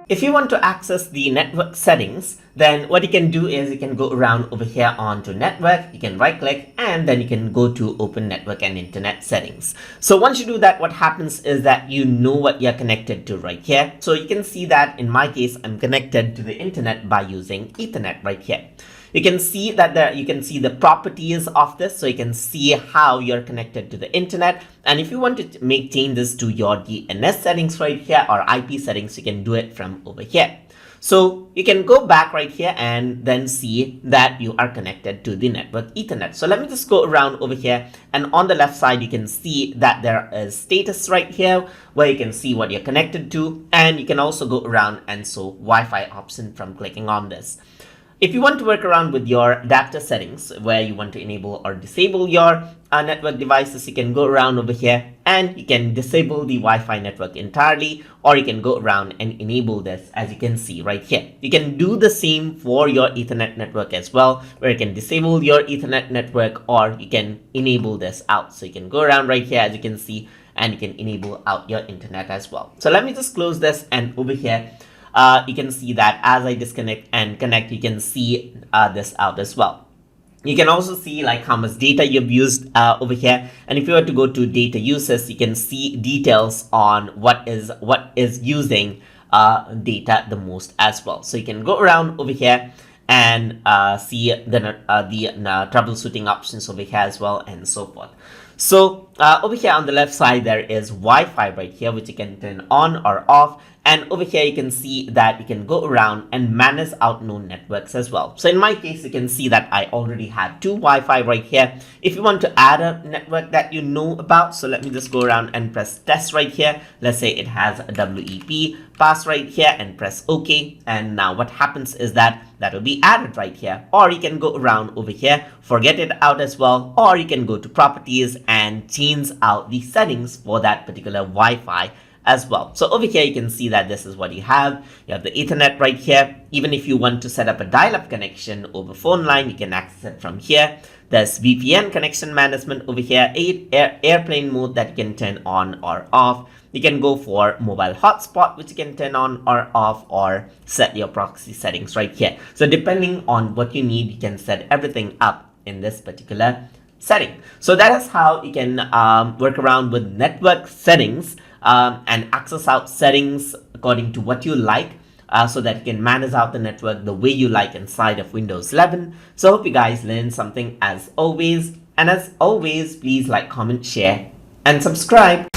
If you want to access the network settings, then what you can do is you can go around over here onto network, you can right click, and then you can go to open network and internet settings. So once you do that, what happens is that you know what you're connected to right here. So you can see that in my case, I'm connected to the internet by using Ethernet right here. You can see that you can see the properties of this, so you can see how you're connected to the internet. And if you want to make changes to your DNS settings right here or IP settings, you can do it from over here. So you can go back right here and then see that you are connected to the network Ethernet. So let me just go around over here, and on the left side you can see that there is status right here where you can see what you're connected to, and you can also go around and show Wi-Fi option from clicking on this. If you want to work around with your adapter settings where you want to enable or disable your network devices, you can go around over here and you can disable the Wi-Fi network entirely, or you can go around and enable this, as you can see right here. You can do the same for your Ethernet network as well, where you can disable your Ethernet network or you can enable this out. So you can go around right here, as you can see, and you can enable out your internet as well. So let me just close this, and over here you can see that as I disconnect and connect, you can see this out as well. You can also see like how much data you've used over here, and if you were to go to data uses, you can see details on what is using data the most as well. So you can go around over here and see the troubleshooting options over here as well, and so forth. So over here on the left side, there is Wi-Fi right here, which you can turn on or off. And over here, you can see that you can go around and manage out known networks as well. So in my case, you can see that I already have two Wi-Fi right here. If you want to add a network that you know about, so let me just go around and press test right here. Let's say it has a WEP pass right here and press OK. And now what happens is that will be added right here. Or you can go around over here, forget it out as well. Or you can go to properties and change out the settings for that particular Wi-Fi as well. So over here, you can see that this is what you have. You have the Ethernet right here. Even if you want to set up a dial-up connection over phone line, you can access it from here. There's VPN connection management over here, airplane mode that you can turn on or off. You can go for mobile hotspot, which you can turn on or off, or set your proxy settings right here. So depending on what you need, you can set everything up in this particular setting. So that is how you can work around with network settings and access out settings according to what you like, so that you can manage out the network the way you like inside of Windows 11. So I hope you guys learned something as always. And as always, please like, comment, share, and subscribe.